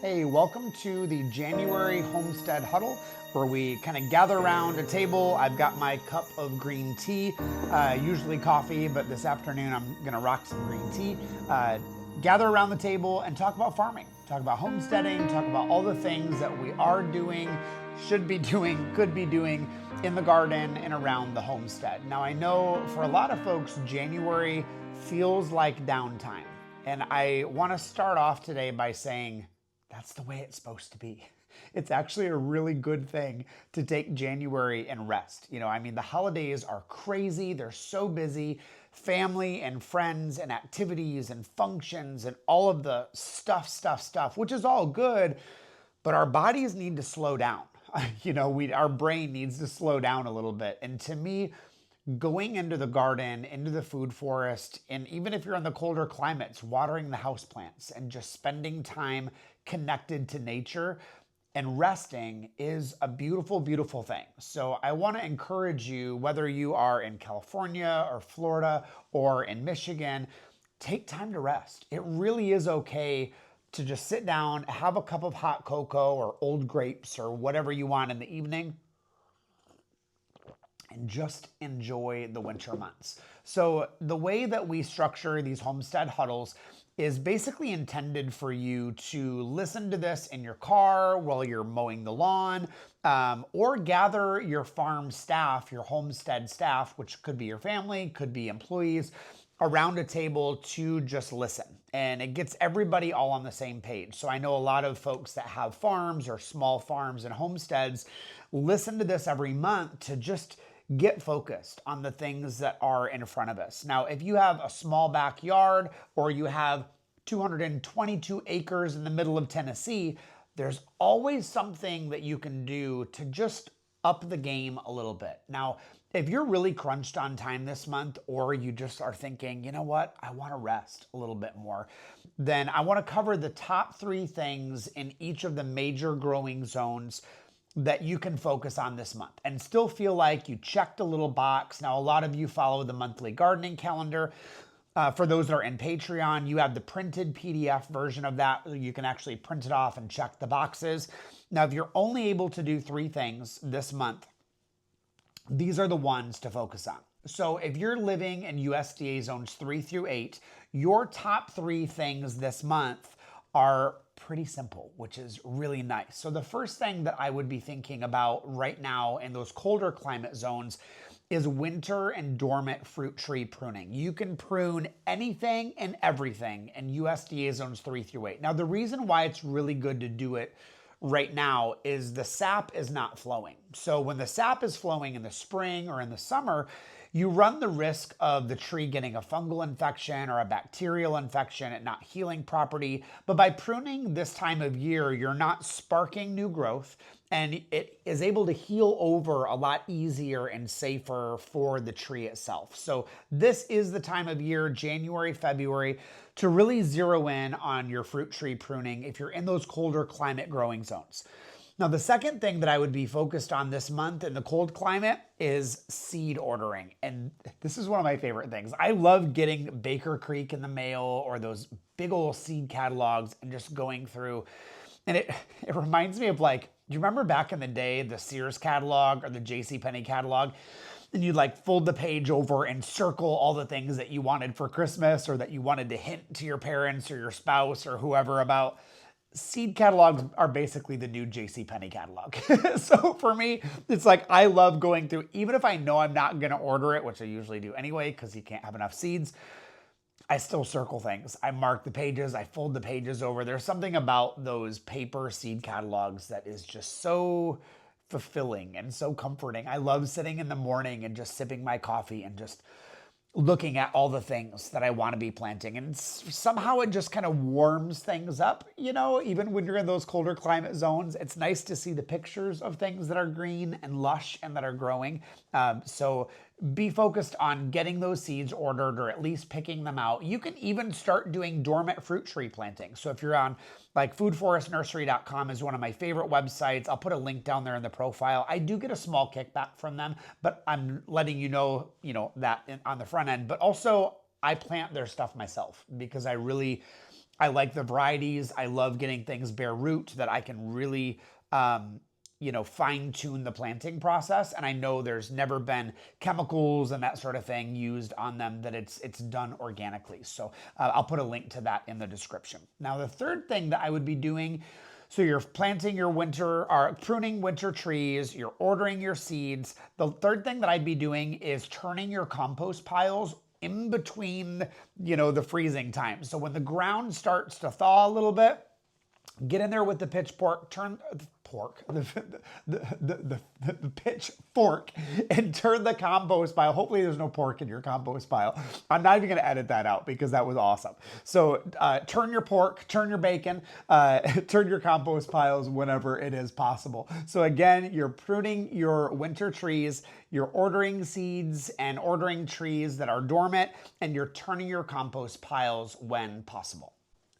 Hey, welcome to the January Homestead Huddle, where we kind of gather around a table. I've got my cup of green tea, usually coffee, but this afternoon I'm going to rock some green tea. Gather around the table and talk about farming, talk about homesteading, talk about all the things that we are doing, should be doing, could be doing in the garden and around the homestead. Now, I know for a lot of folks, January feels like downtime. And I want to start off today by saying, that's the way it's supposed to be. It's actually a really good thing to take January and rest. The holidays are crazy. They're so busy. Family and friends and activities and functions and all of the stuff, which is all good, but our bodies need to slow down. Our brain needs to slow down a little bit. And to me, going into the garden, into the food forest, and even if you're in the colder climates, watering the houseplants and just spending time connected to nature and resting is a beautiful, beautiful thing. So I want to encourage you, whether you are in California or Florida or in Michigan, take time to rest. It really is okay to just sit down, have a cup of hot cocoa or old grapes or whatever you want in the evening, and just enjoy the winter months. So the way that we structure these homestead huddles is basically intended for you to listen to this in your car while you're mowing the lawn, or gather your farm staff, your homestead staff, which could be your family, could be employees, around a table to just listen. And it gets everybody all on the same page. So I know a lot of folks that have farms or small farms and homesteads listen to this every month to just get focused on the things that are in front of us. Now, if you have a small backyard or you have 222 acres in the middle of Tennessee, there's always something that you can do to just up the game a little bit. Now, if you're really crunched on time this month, or you just are thinking, you know what, I want to rest a little bit more, then I want to cover the top 3 things in each of the major growing zones that you can focus on this month and still feel like you checked a little box. Now, a lot of you follow the monthly gardening calendar. For those that are in Patreon, you have the printed PDF version of that. You can actually print it off and check the boxes. Now, if you're only able to do 3 things this month, these are the ones to focus on. So if you're living in USDA zones 3 through 8, your top 3 things this month are pretty simple, which is really nice. So the first thing that I would be thinking about right now in those colder climate zones is winter and dormant fruit tree pruning. You can prune anything and everything in USDA zones 3 through 8. Now, the reason why it's really good to do it right now is the sap is not flowing. So when the sap is flowing in the spring or in the summer, you run the risk of the tree getting a fungal infection or a bacterial infection and not healing properly. But by pruning this time of year, you're not sparking new growth, and it is able to heal over a lot easier and safer for the tree itself. So this is the time of year, January, February, to really zero in on your fruit tree pruning if you're in those colder climate growing zones. Now, the second thing that I would be focused on this month in the cold climate is seed ordering. And this is one of my favorite things. I love getting Baker Creek in the mail or those big old seed catalogs and just going through. And it reminds me of, like, do you remember back in the day, the Sears catalog or the JCPenney catalog? And you'd fold the page over and circle all the things that you wanted for Christmas or that you wanted to hint to your parents or your spouse or whoever about. Seed catalogs are basically the new JCPenney catalog. So for me, it's like I love going through, even if I know I'm not going to order it, which I usually do anyway because you can't have enough seeds, I still circle things. I mark the pages, I fold the pages over. There's something about those paper seed catalogs that is just so fulfilling and so comforting. I love sitting in the morning and just sipping my coffee and just looking at all the things that I want to be planting. And somehow it just kind of warms things up, even when you're in those colder climate zones. It's nice to see the pictures of things that are green and lush and that are growing. So be focused on getting those seeds ordered or at least picking them out. You can even start doing dormant fruit tree planting. So if you're on foodforestnursery.com is one of my favorite websites. I'll put a link down there in the profile. I do get a small kickback from them, but I'm letting you know that on the front end. But also I plant their stuff myself because I really I like the varieties. I love getting things bare root that I can really, fine tune the planting process. And I know there's never been chemicals and that sort of thing used on them, that it's done organically. So I'll put a link to that in the description. Now, the third thing that I would be doing, so you're planting your winter or pruning winter trees, you're ordering your seeds. The third thing that I'd be doing is turning your compost piles in between, the freezing time. So when the ground starts to thaw a little bit, get in there with the pitchfork, the pitchfork, and turn the compost pile. Hopefully there's no pork in your compost pile. I'm not even going to edit that out because that was awesome. So turn your pork, turn your bacon, turn your compost piles whenever it is possible. So again, you're pruning your winter trees, you're ordering seeds and ordering trees that are dormant, and you're turning your compost piles when possible.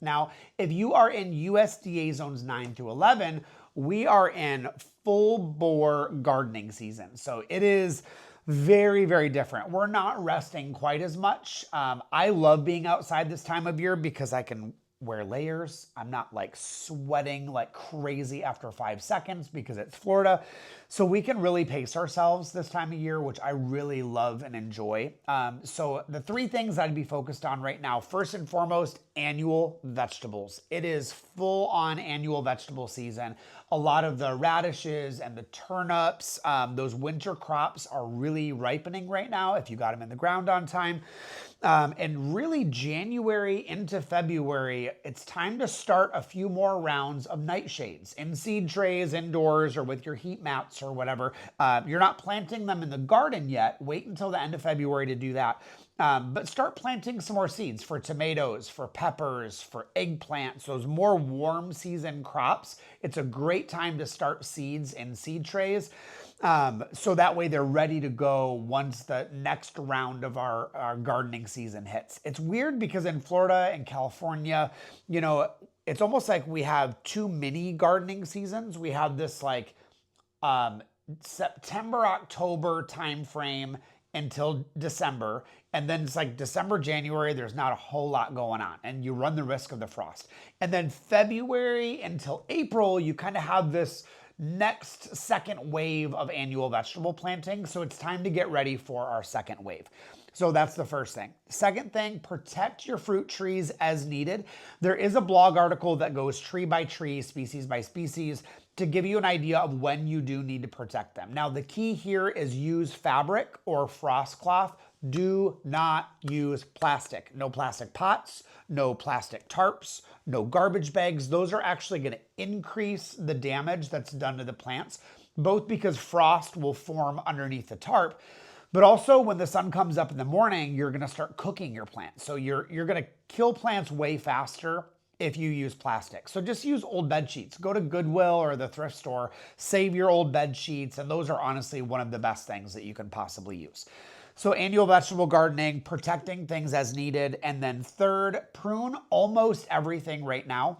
Now, if you are in USDA zones 9 through 11, we are in full bore gardening season. So it is very, very different. We're not resting quite as much. I love being outside this time of year because I can wear layers. I'm not like sweating like crazy after 5 seconds because it's Florida. So we can really pace ourselves this time of year, which I really love and enjoy. So the three things I'd be focused on right now, first and foremost, annual vegetables. It is full on annual vegetable season. A lot of the radishes and the turnips, those winter crops are really ripening right now if you got them in the ground on time. And really January into February, it's time to start a few more rounds of nightshades in seed trays, indoors, or with your heat mats or whatever. You're not planting them in the garden yet. Wait until the end of February to do that. But start planting some more seeds for tomatoes, for peppers, for eggplants, those more warm season crops. It's a great time to start seeds in seed trays. So that way they're ready to go once the next round of our gardening season hits. It's weird because in Florida and California, it's almost like we have two mini gardening seasons. We have this like September, October timeframe until December. And then it's like December, January, there's not a whole lot going on and you run the risk of the frost. And then February until April, you kind of have this next second wave of annual vegetable planting. So it's time to get ready for our second wave. So that's the first thing. Second thing, protect your fruit trees as needed. There is a blog article that goes tree by tree, species by species, to give you an idea of when you do need to protect them. Now, the key here is use fabric or frost cloth. Do not use plastic. No plastic pots, no plastic tarps, no garbage bags. Those are actually going to increase the damage that's done to the plants, both because frost will form underneath the tarp, but also when the sun comes up in the morning, you're going to start cooking your plants. So you're going to kill plants way faster if you use plastic. So just use old bed sheets. Go to Goodwill or the thrift store, save your old bed sheets, and those are honestly one of the best things that you can possibly use. So annual vegetable gardening, protecting things as needed. And then third, prune almost everything right now.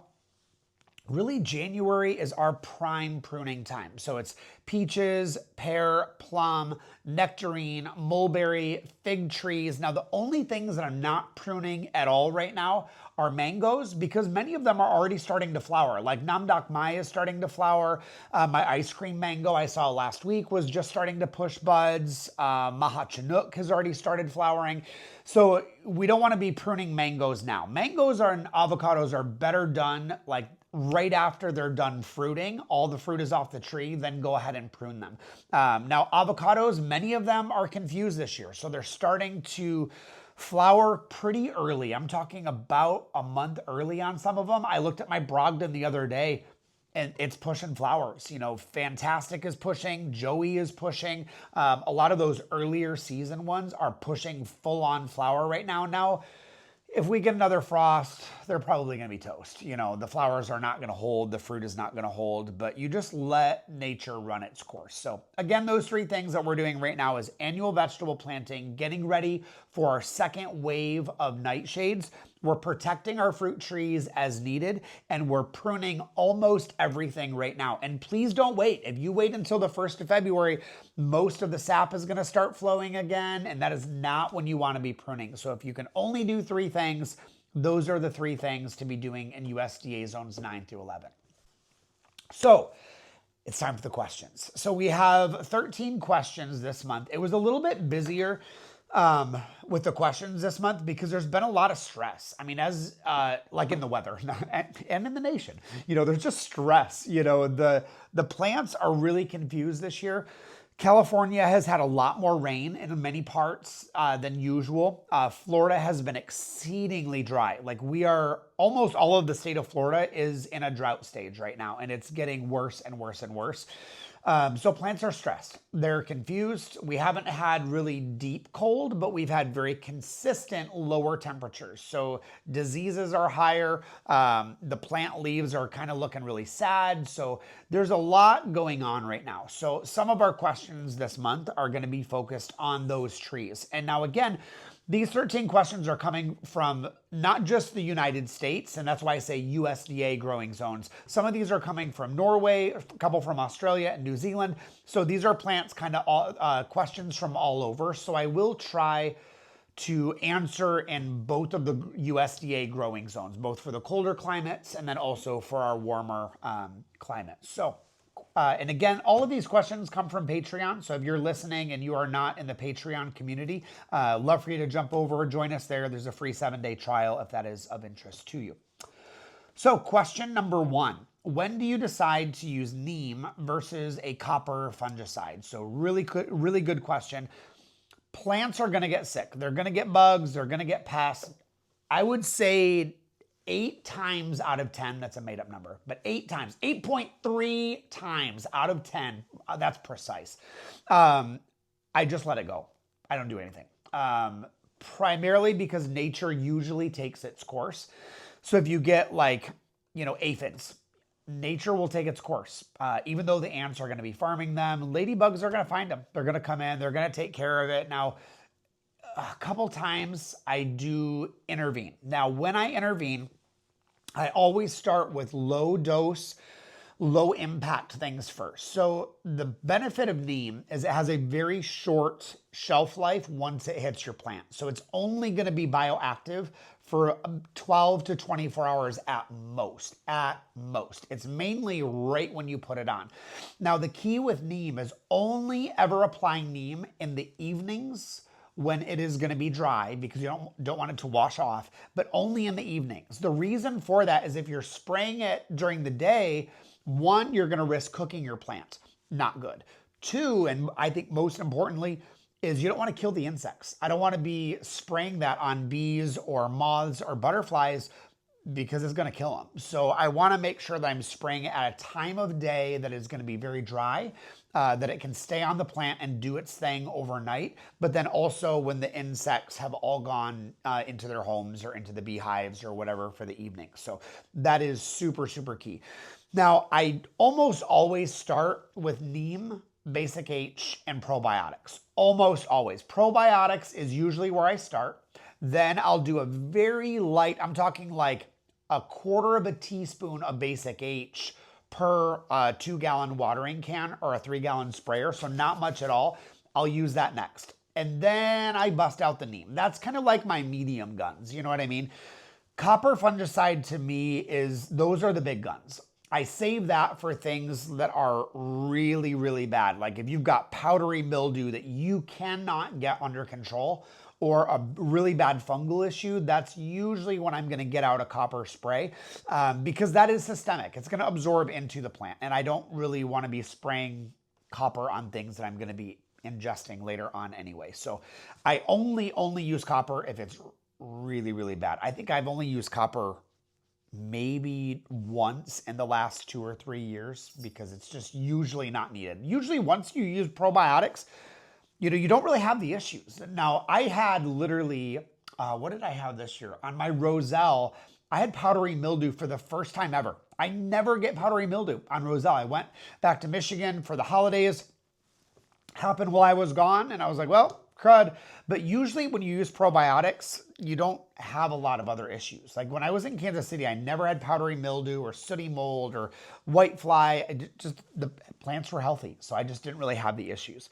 Really, January is our prime pruning time. So it's peaches, pear, plum, nectarine, mulberry, fig trees. Now, the only things that I'm not pruning at all right now are mangoes because many of them are already starting to flower. Like Namdok Mai is starting to flower. My ice cream mango I saw last week was just starting to push buds. Maha Chinook has already started flowering. So we don't want to be pruning mangoes now. Mangoes and avocados are better done like right after they're done fruiting. All the fruit is off the tree, then go ahead and prune them. Now, avocados, many of them are confused this year. So they're starting to flower pretty early. I'm talking about a month early on some of them. I looked at my Brogdon the other day and it's pushing flowers. Fantastic is pushing, Joey is pushing. A lot of those earlier season ones are pushing full on flower right now. Now, if we get another frost, they're probably going to be toast. The flowers are not going to hold, the fruit is not going to hold, but you just let nature run its course. So again, those three things that we're doing right now is annual vegetable planting, getting ready for our second wave of nightshades. We're protecting our fruit trees as needed, and we're pruning almost everything right now. And please don't wait. If you wait until the 1st of February, most of the sap is going to start flowing again, and that is not when you want to be pruning. So if you can only do three things, Those are the three things to be doing in USDA zones 9 through 11. So it's time for the questions. So we have 13 questions this month. It was a little bit busier with the questions this month because there's been a lot of stress. I mean, as like in the weather and in the nation, there's just stress. The plants are really confused this year. California has had a lot more rain in many parts than usual. Florida has been exceedingly dry. Like almost all of the state of Florida is in a drought stage right now, and it's getting worse and worse and worse. So plants are stressed. They're confused. We haven't had really deep cold, but we've had very consistent lower temperatures. So diseases are higher. The plant leaves are kind of looking really sad. So there's a lot going on right now. So some of our questions this month are going to be focused on those trees. And now again, these 13 questions are coming from not just the United States, and that's why I say USDA growing zones. Some of these are coming from Norway, a couple from Australia and New Zealand. So these are plants kind of questions from all over. So I will try to answer in both of the USDA growing zones, both for the colder climates and then also for our warmer climates. So and again, all of these questions come from Patreon. So if you're listening and you are not in the Patreon community, love for you to jump over, join us there. There's a free 7-day trial if that is of interest to you. So question number 1, when do you decide to use neem versus a copper fungicide? So really good question. Plants are going to get sick. They're going to get bugs. They're going to get pests. I would say 8 times out of 10, that's a made up number, but 8 times, 8.3 times out of 10, that's precise. I just let it go. I don't do anything. Primarily because nature usually takes its course. So if you get aphids, nature will take its course. Even though the ants are going to be farming them, ladybugs are going to find them. They're going to come in, they're going to take care of it. Now, a couple times I do intervene. Now, when I intervene, I always start with low dose, low impact things first. So the benefit of neem is it has a very short shelf life once it hits your plant. So it's only going to be bioactive for 12 to 24 hours at most. It's mainly right when you put it on. Now, the key with neem is only ever applying neem in the evenings when it is going to be dry, because you don't want it to wash off, but only in the evenings. The reason for that is if you're spraying it during the day, 1, you're going to risk cooking your plant. Not good. 2, and I think most importantly, is you don't want to kill the insects. I don't want to be spraying that on bees or moths or butterflies because it's going to kill them. So I want to make sure that I'm spraying it at a time of day that is going to be very dry, that it can stay on the plant and do its thing overnight, but then also when the insects have all gone into their homes or into the beehives or whatever for the evening. So that is super, super key. Now, I almost always start with neem, basic H, and probiotics. Almost always. Probiotics is usually where I start. Then I'll do a very light, I'm talking like a 1/4 teaspoon of basic H per 2-gallon watering can or a 3-gallon sprayer. So not much at all. I'll use that next. And then I bust out the neem. That's kind of like my medium guns. You know what I mean? Copper fungicide to me those are the big guns. I save that for things that are really, really bad. Like if you've got powdery mildew that you cannot get under control, or a really bad fungal issue, that's usually when I'm going to get out a copper spray because that is systemic. It's going to absorb into the plant. And I don't really want to be spraying copper on things that I'm going to be ingesting later on anyway. So I only use copper if it's really, really bad. I think I've only used copper maybe once in the last 2 or 3 years because it's just usually not needed. Usually once you use probiotics, you don't really have the issues. Now, I had literally, what did I have this year? On my roselle, I had powdery mildew for the first time ever. I never get powdery mildew on roselle. I went back to Michigan for the holidays. Happened while I was gone, and I was like, well, crud. But usually when you use probiotics, you don't have a lot of other issues. Like when I was in Kansas City, I never had powdery mildew or sooty mold or white fly. The plants were healthy, so I just didn't really have the issues.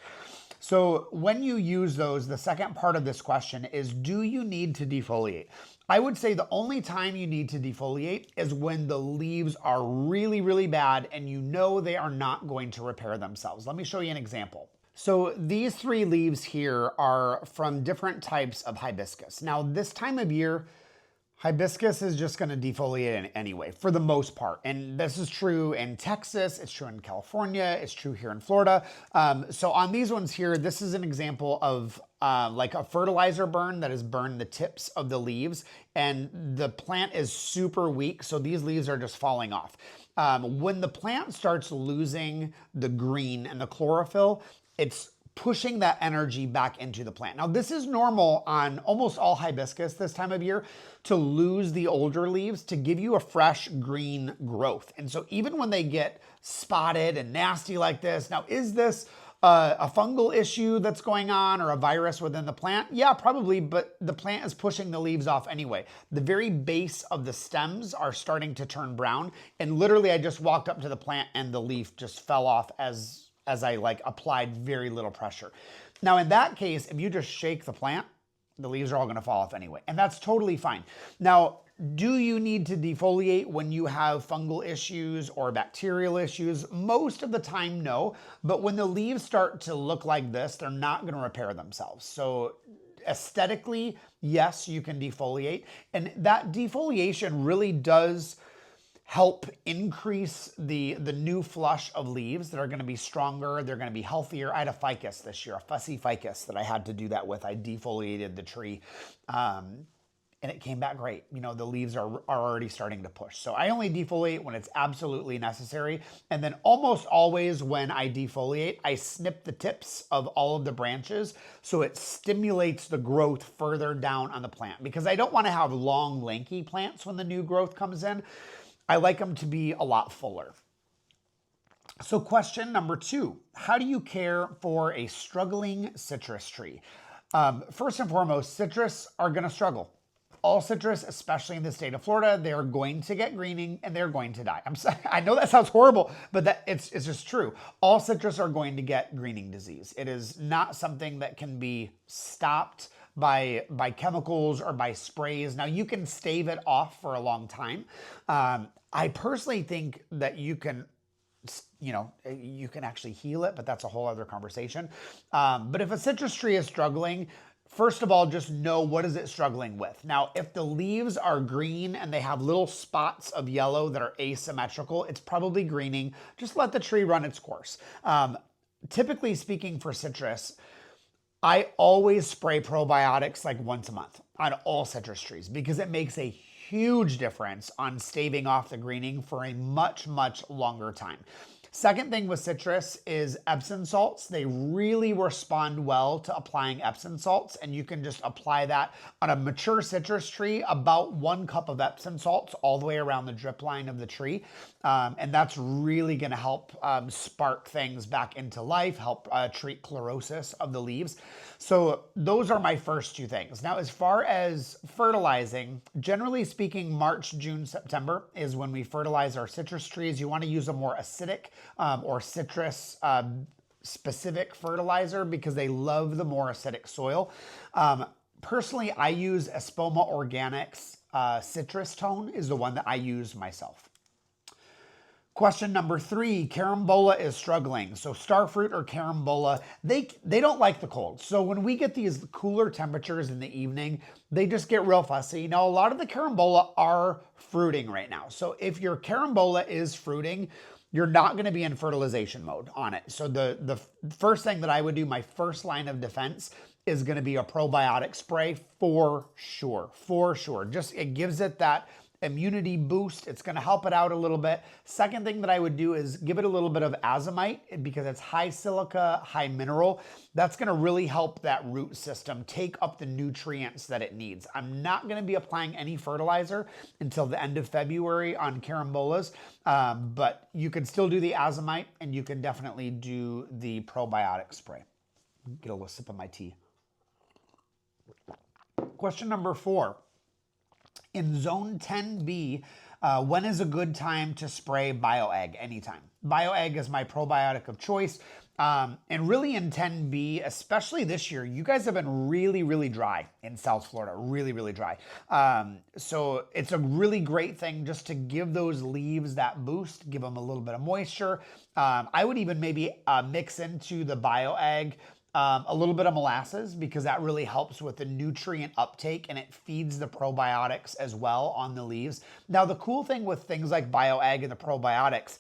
So when you use those, the second part of this question is, do you need to defoliate? I would say the only time you need to defoliate is when the leaves are really, really bad and you know they are not going to repair themselves. Let me show you an example. So these 3 leaves here are from different types of hibiscus. Now this time of year, hibiscus is just going to defoliate anyway, for the most part. And this is true in Texas, it's true in California, it's true here in Florida. So on these ones here, this is an example of like a fertilizer burn that has burned the tips of the leaves, and the plant is super weak, so these leaves are just falling off. When the plant starts losing the green and the chlorophyll, it's pushing that energy back into the plant. Now, this is normal on almost all hibiscus this time of year, to lose the older leaves to give you a fresh green growth. And so even when they get spotted and nasty like this, now is this a fungal issue that's going on or a virus within the plant? Yeah, probably, but the plant is pushing the leaves off anyway. The very base of the stems are starting to turn brown, and literally I just walked up to the plant and the leaf just fell off as I like applied very little pressure. Now in that case, if you just shake the plant, the leaves are all gonna fall off anyway, and that's totally fine. Now, do you need to defoliate when you have fungal issues or bacterial issues? Most of the time, no, but when the leaves start to look like this, they're not gonna repair themselves. So aesthetically, yes, you can defoliate, and that defoliation really does help increase the new flush of leaves that are going to be stronger, they're going to be healthier. I had a ficus this year, a fussy ficus that I had to do that with. I defoliated the tree and it came back great. You know, the leaves are already starting to push. So I only defoliate when it's absolutely necessary. And then almost always when I defoliate, I snip the tips of all of the branches so it stimulates the growth further down on the plant, because I don't want to have long, lanky plants when the new growth comes in. I like them to be a lot fuller. So question number 2, how do you care for a struggling citrus tree? First and foremost, citrus are going to struggle. All citrus, especially in the state of Florida, they are going to get greening and they're going to die. I'm sorry, I know that sounds horrible, but it's just true. All citrus are going to get greening disease. It is not something that can be stopped by chemicals or by sprays. Now you can stave it off for a long time. I personally think that you can actually heal it, but that's a whole other conversation. But if a citrus tree is struggling, first of all, just know what is it struggling with. Now, if the leaves are green and they have little spots of yellow that are asymmetrical, it's probably greening. Just let the tree run its course. Typically speaking for citrus, I always spray probiotics like once a month on all citrus trees because it makes a huge difference on staving off the greening for a much, much longer time. Second thing with citrus is Epsom salts. They really respond well to applying Epsom salts, and you can just apply that on a mature citrus tree, about 1 cup of Epsom salts all the way around the drip line of the tree. And that's really gonna help spark things back into life, help treat chlorosis of the leaves. So those are my first 2 things. Now, as far as fertilizing, generally speaking, March, June, September is when we fertilize our citrus trees. You wanna use a more acidic or citrus specific fertilizer because they love the more acidic soil. Personally, I use Espoma Organics Citrus Tone is the one that I use myself. Question number 3, carambola is struggling. So starfruit or carambola, they don't like the cold. So when we get these cooler temperatures in the evening, they just get real fussy. Now, a lot of the carambola are fruiting right now. So if your carambola is fruiting, you're not going to be in fertilization mode on it. So the first thing that I would do, my first line of defense, is going to be a probiotic spray for sure. Just it gives it that immunity boost. It's going to help it out a little bit. Second thing that I would do is give it a little bit of azomite because it's high silica, high mineral. That's going to really help that root system take up the nutrients that it needs. I'm not going to be applying any fertilizer until the end of February on carambolas, but you can still do the azomite and you can definitely do the probiotic spray. Get a little sip of my tea. Question number 4. In zone 10B, when is a good time to spray BioAg? Anytime. BioAg is my probiotic of choice. And really in 10B, especially this year, you guys have been really, really dry in South Florida, really, really dry. So it's a really great thing just to give those leaves that boost, give them a little bit of moisture. I would even maybe mix into the BioAg a little bit of molasses, because that really helps with the nutrient uptake and it feeds the probiotics as well on the leaves. Now, the cool thing with things like BioAg and the probiotics,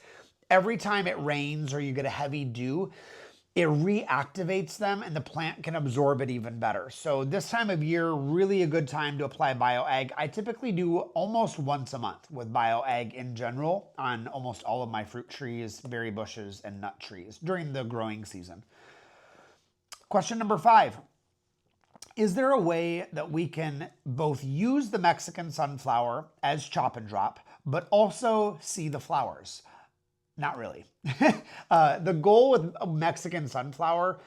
every time it rains or you get a heavy dew, it reactivates them and the plant can absorb it even better. So this time of year, really a good time to apply BioAg. I typically do almost once a month with BioAg in general on almost all of my fruit trees, berry bushes, and nut trees during the growing season. Question number 5. Is there a way that we can both use the Mexican sunflower as chop and drop, but also see the flowers? Not really. The goal with Mexican sunflower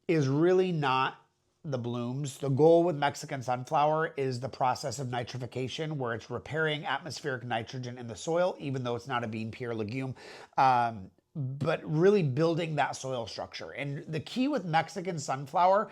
is really not the blooms. The goal with Mexican sunflower is the process of nitrification, where it's repairing atmospheric nitrogen in the soil, even though it's not a bean, pea, or legume. But really building that soil structure. And the key with Mexican sunflower,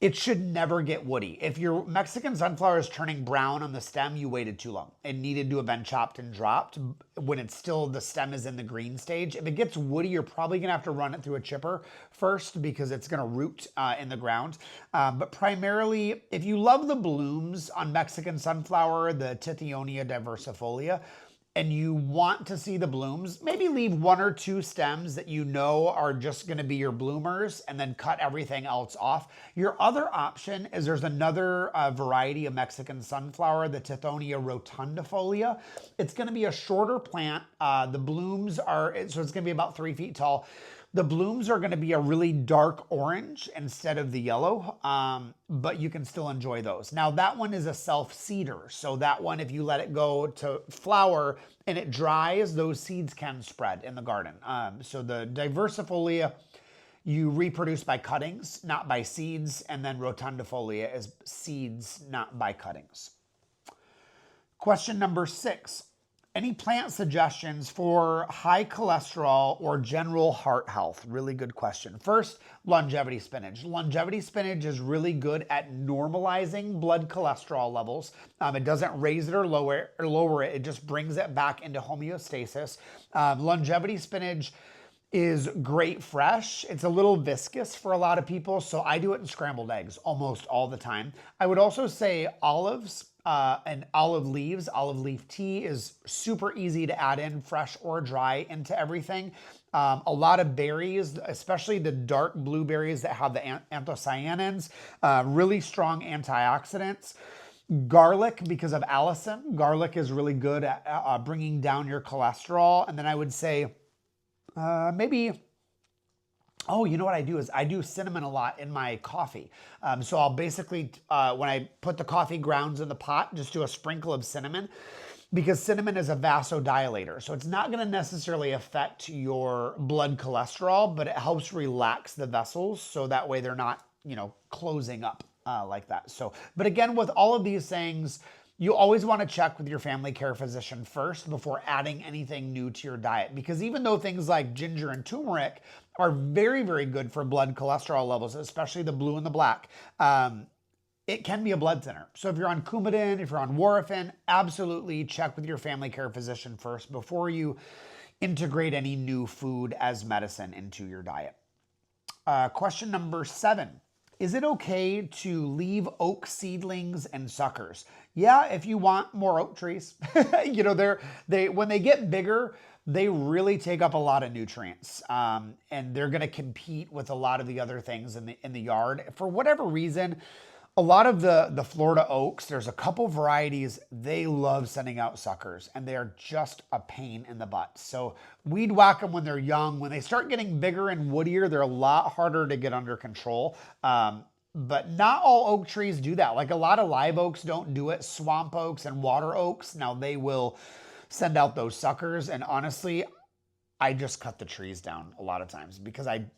it should never get woody. If your Mexican sunflower is turning brown on the stem, you waited too long. It needed to have been chopped and dropped when it's still, the stem is in the green stage. If it gets woody, you're probably gonna have to run it through a chipper first, because it's gonna root in the ground. But primarily, if you love the blooms on Mexican sunflower, the Tithionia diversifolia, and you want to see the blooms, maybe leave 1 or 2 stems that you know are just gonna be your bloomers and then cut everything else off. Your other option is there's another variety of Mexican sunflower, the Tithionia rotundifolia. It's gonna be a shorter plant. The blooms are, so it's gonna be about 3 feet tall. The blooms are going to be a really dark orange instead of the yellow, but you can still enjoy those. Now, that one is a self-seeder. So that one, if you let it go to flower and it dries, those seeds can spread in the garden. So the diversifolia, you reproduce by cuttings, not by seeds. And then rotundifolia is seeds, not by cuttings. Question number 6. Any plant suggestions for high cholesterol or general heart health? Really good question. First, longevity spinach. Longevity spinach is really good at normalizing blood cholesterol levels. It doesn't raise it or lower it. It just brings it back into homeostasis. Longevity spinach is great fresh. It's a little viscous for a lot of people, so I do it in scrambled eggs almost all the time. I would also say olives and olive leaves. Olive leaf tea is super easy to add in, fresh or dry, into everything. A lot of berries, especially the dark blueberries that have the anthocyanins, really strong antioxidants. Garlic, because of allicin. Garlic is really good at bringing down your cholesterol. And then I would say maybe, oh, you know what I do is I do cinnamon a lot in my coffee. So I'll basically, when I put the coffee grounds in the pot, just do a sprinkle of cinnamon, because cinnamon is a vasodilator. So it's not going to necessarily affect your blood cholesterol, but it helps relax the vessels. So that way they're not, closing up like that. So, but again, with all of these things, you always want to check with your family care physician first before adding anything new to your diet. Because even though things like ginger and turmeric are very, very good for blood cholesterol levels, especially the blue and the black, it can be a blood thinner. So if you're on Coumadin, if you're on Warfarin, absolutely check with your family care physician first before you integrate any new food as medicine into your diet. Question number 7. Is it okay to leave oak seedlings and suckers? Yeah, if you want more oak trees. When they get bigger, they really take up a lot of nutrients, and they're going to compete with a lot of the other things in the yard. For whatever reason, a lot of the Florida oaks, there's a couple varieties, they love sending out suckers, and they're just a pain in the butt. So weed whack them when they're young. When they start getting bigger and woodier, they're a lot harder to get under control. But not all oak trees do that. Like a lot of live oaks don't do it. Swamp oaks and water oaks, now they will send out those suckers. And honestly, I just cut the trees down a lot of times, because I'd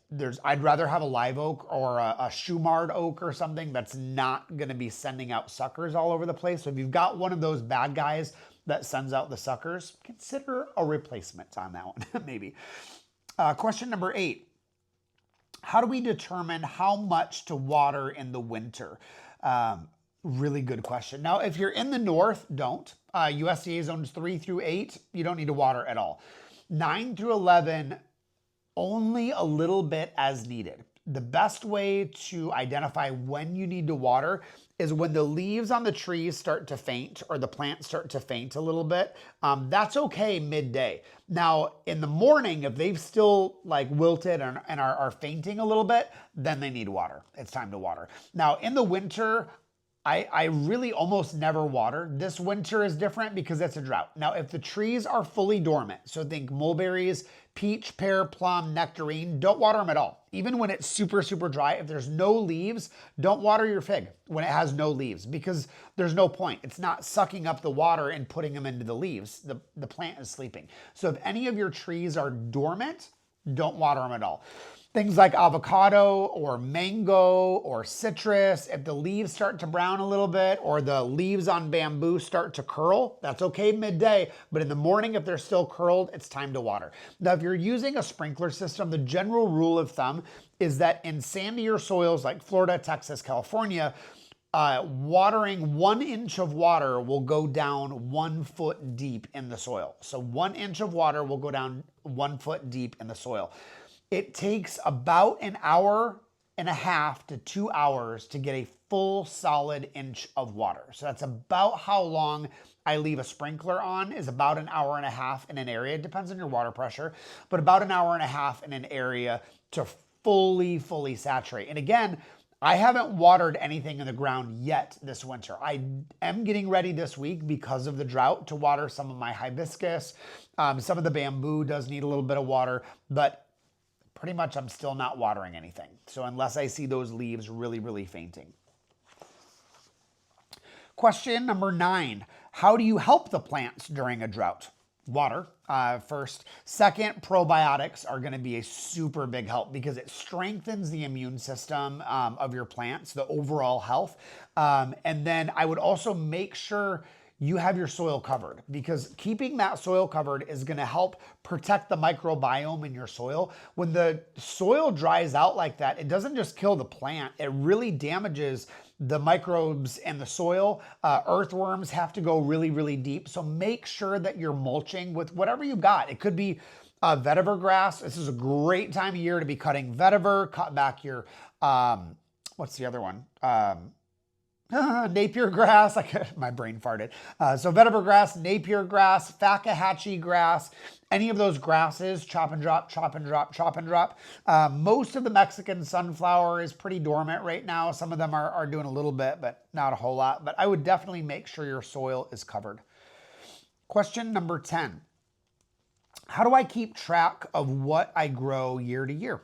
rather have a live oak or a Shumard oak or something that's not going to be sending out suckers all over the place. So if you've got one of those bad guys that sends out the suckers, consider a replacement on that one, maybe. Question number 8. How do we determine how much to water in the winter? Really good question. Now, if you're in the north, don't. USDA zones 3 through 8, you don't need to water at all. 9 through 11, only a little bit as needed. The best way to identify when you need to water is when the leaves on the trees start to faint or the plants start to faint a little bit. That's okay midday. Now, in the morning, if they've still like wilted and are fainting a little bit, then they need water. It's time to water. Now, in the winter, I really almost never water. This winter is different because it's a drought. Now, if the trees are fully dormant, so think mulberries, peach, pear, plum, nectarine, don't water them at all. Even when it's super, super dry, if there's no leaves, don't water your fig when it has no leaves because there's no point. It's not sucking up the water and putting them into the leaves. The plant is sleeping. So if any of your trees are dormant, don't water them at all. Things like avocado or mango or citrus, if the leaves start to brown a little bit or the leaves on bamboo start to curl, that's okay midday, but in the morning, if they're still curled, it's time to water. Now, if you're using a sprinkler system, the general rule of thumb is that in sandier soils like Florida, Texas, California, watering 1 inch of water will go down 1 foot deep in the soil. So 1 inch of water will go down 1 foot deep in the soil. It takes about an hour and a half to 2 hours to get a full solid inch of water. So that's about how long I leave a sprinkler on, is about an hour and a half in an area. It depends on your water pressure, but about an hour and a half in an area to fully saturate. And again, I haven't watered anything in the ground yet this winter. I am getting ready this week because of the drought to water some of my hibiscus. Some of the bamboo does need a little bit of water, but pretty much I'm still not watering anything. So unless I see those leaves really fainting. Question number 9, how do you help the plants during a drought? Water, first. Second, probiotics are going to be a super big help because it strengthens the immune system of your plants, the overall health. And then I would also make sure you have your soil covered because keeping that soil covered is going to help protect the microbiome in your soil. When the soil dries out like that, it doesn't just kill the plant, it really damages the microbes in the soil. Earthworms have to go really deep. So make sure that you're mulching with whatever you got. It could be vetiver grass. This is a great time of year to be cutting vetiver, cut back your, what's the other one? Napier grass, my brain farted. So vetiver grass, Napier grass, Fakahatchee grass, any of those grasses, chop and drop, chop and drop, chop and drop. Most of the Mexican sunflower is pretty dormant right now. Some of them are doing a little bit, but not a whole lot. But I would definitely make sure your soil is covered. Question number 10. How do I keep track of what I grow year to year?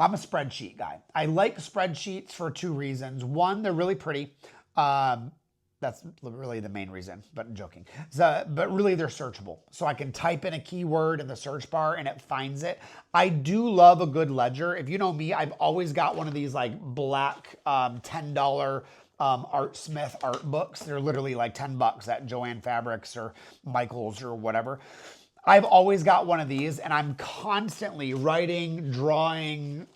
I'm a spreadsheet guy. I like spreadsheets for 2 reasons. One, they're really pretty. That's really the main reason, but I'm joking. But really, they're searchable. So I can type in a keyword in the search bar and it finds it. I do love a good ledger. If you know me, I've always got one of these like black $10 Art Smith art books. They're literally like $10 at Joann Fabrics or Michaels or whatever. I've always got one of these and I'm constantly writing, drawing,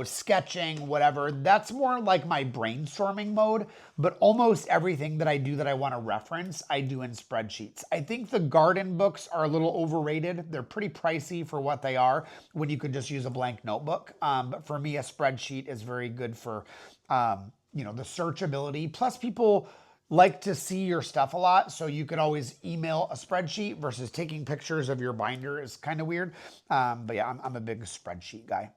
sketching, whatever. That's more like my brainstorming mode, but almost everything that I do that I want to reference, I do in spreadsheets. I think the garden books are a little overrated. They're pretty pricey for what they are when you could just use a blank notebook. But for me, a spreadsheet is very good for, the searchability. Plus people like to see your stuff a lot, so you could always email a spreadsheet versus taking pictures of your binder is kind of weird. But yeah, I'm a big spreadsheet guy.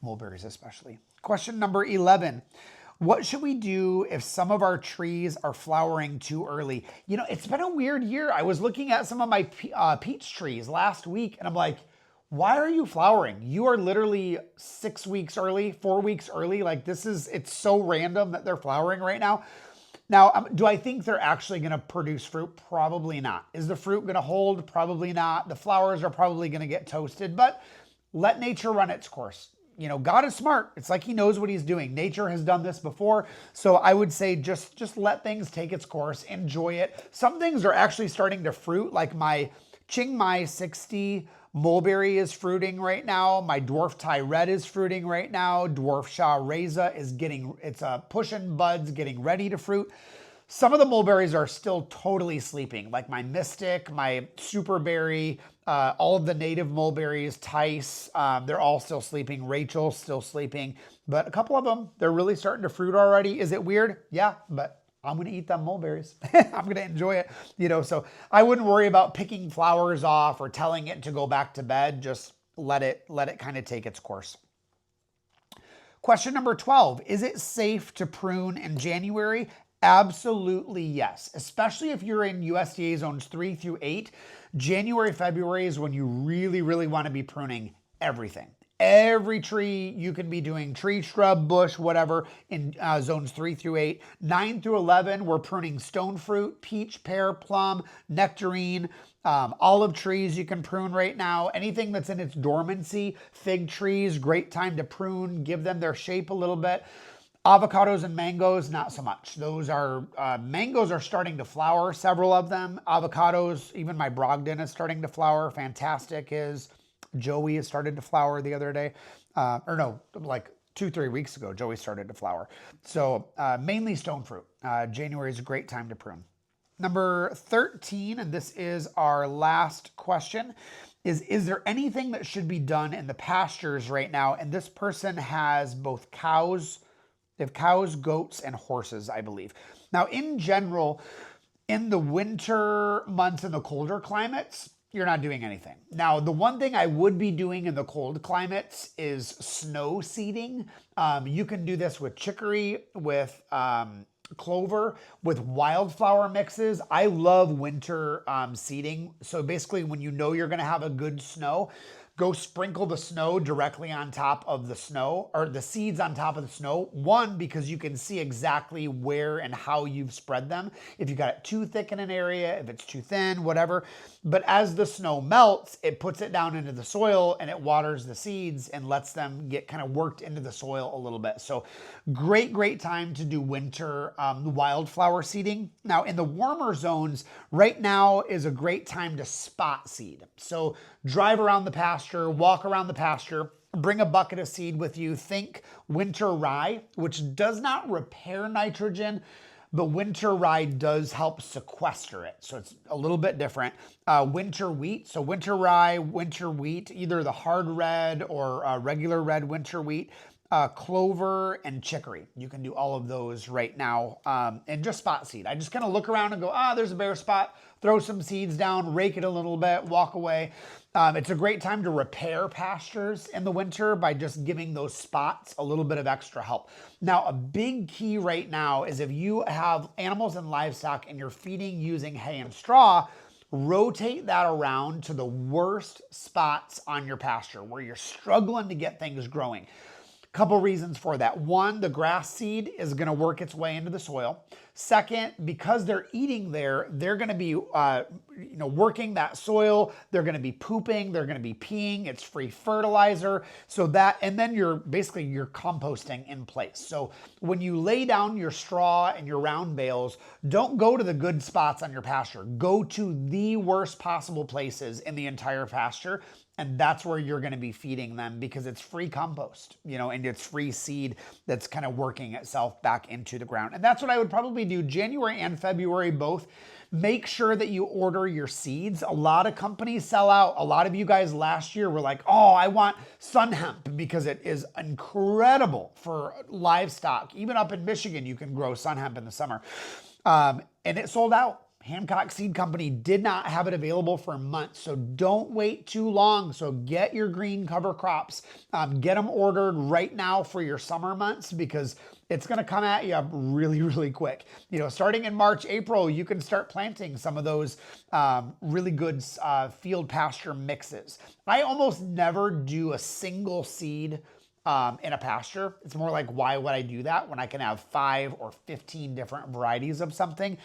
Mulberries especially. Question number 11. What should we do if some of our trees are flowering too early? It's been a weird year. I was looking at some of my peach trees last week and I'm like, why are you flowering? You are literally 6 weeks early, 4 weeks early. It's so random that they're flowering right now. Now, do I think they're actually going to produce fruit? Probably not. Is the fruit going to hold? Probably not. The flowers are probably going to get toasted, but let nature run its course. God is smart. It's like he knows what he's doing. Nature has done this before. So I would say just let things take its course. Enjoy it. Some things are actually starting to fruit, like my Chiang Mai 60, mulberry is fruiting right now. My dwarf Thai red is fruiting right now. Dwarf Shah Reza is it's pushing buds, getting ready to fruit. Some of the mulberries are still totally sleeping, like my Mystic, my Superberry, all of the native mulberries, Tice, they're all still sleeping. Rachel's still sleeping, but a couple of them, they're really starting to fruit already. Is it weird? Yeah, but I'm going to eat them mulberries. I'm going to enjoy it, so I wouldn't worry about picking flowers off or telling it to go back to bed. Just let it kind of take its course. Question number 12, is it safe to prune in January? Absolutely yes, especially if you're in USDA zones 3 through 8. January, February is when you really, really want to be pruning everything. Every tree you can be doing, tree, shrub, bush, whatever, in zones 3 through 8. 9 through 11, we're pruning stone fruit, peach, pear, plum, nectarine, olive trees you can prune right now. Anything that's in its dormancy, fig trees, great time to prune, give them their shape a little bit. Avocados and mangoes, not so much. Those are, mangoes are starting to flower, several of them. Avocados, even my Brogdon is starting to flower. Fantastic is. Joey has started to flower the other day. Or no, like 2-3 weeks ago, Joey started to flower. So mainly stone fruit. January is a great time to prune. Number 13, and this is our last question, is there anything that should be done in the pastures right now? And this person has both cows. They have cows, goats, and horses, I believe. Now, in general, in the winter months and the colder climates, you're not doing anything. Now, the one thing I would be doing in the cold climates is snow seeding. You can do this with chicory, with clover, with wildflower mixes. I love winter seeding. So basically, when you know you're going to have a good snow, go sprinkle the snow directly on top of the snow, or the seeds on top of the snow. One, because you can see exactly where and how you've spread them. If you got it too thick in an area, if it's too thin, whatever. But as the snow melts, it puts it down into the soil and it waters the seeds and lets them get kind of worked into the soil a little bit. So great time to do winter wildflower seeding. Now in the warmer zones, right now is a great time to spot seed. So drive around the pasture, walk around the pasture, bring a bucket of seed with you. Think winter rye, which does not repair nitrogen, but winter rye does help sequester it. So it's a little bit different. Winter wheat. So winter rye, winter wheat, either the hard red or regular red winter wheat. Clover and chicory. You can do all of those right now and just spot seed. I just kind of look around and go, there's a bare spot, throw some seeds down, rake it a little bit, walk away. It's a great time to repair pastures in the winter by just giving those spots a little bit of extra help. Now, a big key right now is if you have animals and livestock and you're feeding using hay and straw, rotate that around to the worst spots on your pasture where you're struggling to get things growing. Couple reasons for that. One, the grass seed is going to work its way into the soil. Second, because they're eating there, they're going to be working that soil. They're going to be pooping. They're going to be peeing. It's free fertilizer. So that, and then you're composting in place. So when you lay down your straw and your round bales, don't go to the good spots on your pasture. Go to the worst possible places in the entire pasture. And that's where you're going to be feeding them because it's free compost, and it's free seed that's kind of working itself back into the ground. And that's what I would probably do January and February both. Make sure that you order your seeds. A lot of companies sell out. A lot of you guys last year were like, I want sun hemp because it is incredible for livestock. Even up in Michigan, you can grow sun hemp in the summer. And it sold out. Hancock Seed Company did not have it available for months, so don't wait too long. So get your green cover crops, get them ordered right now for your summer months because it's going to come at you really, really quick. Starting in March, April, you can start planting some of those really good field pasture mixes. I almost never do a single seed in a pasture. It's more like, why would I do that when I can have 5 or 15 different varieties of something?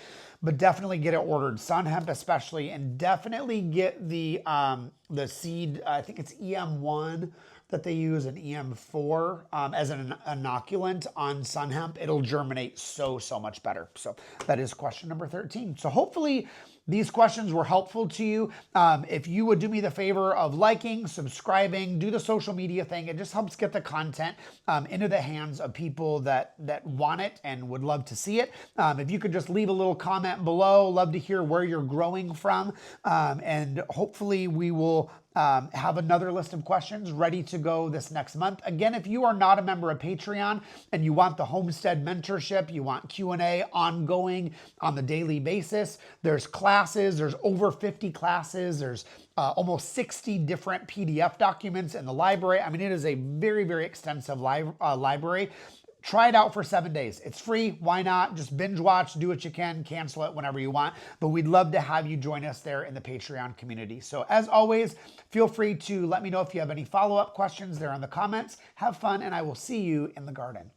But definitely get it ordered, sun hemp especially, and definitely get the seed. I think it's EM1 that they use, and EM4 as an inoculant on sun hemp. It'll germinate so much better. So that is question number 13. So hopefully these questions were helpful to you. If you would do me the favor of liking, subscribing, do the social media thing, it just helps get the content into the hands of people that want it and would love to see it. If you could just leave a little comment below, love to hear where you're growing from, and hopefully we will have another list of questions ready to go this next month. Again, if you are not a member of Patreon and you want the Homestead mentorship, you want Q&A ongoing on the daily basis, there's classes, there's over 50 classes, there's almost 60 different PDF documents in the library. I mean, it is a very, very extensive library. Try it out for 7 days. It's free. Why not? Just binge watch, do what you can, cancel it whenever you want. But we'd love to have you join us there in the Patreon community. So as always, feel free to let me know if you have any follow-up questions there in the comments. Have fun, and I will see you in the garden.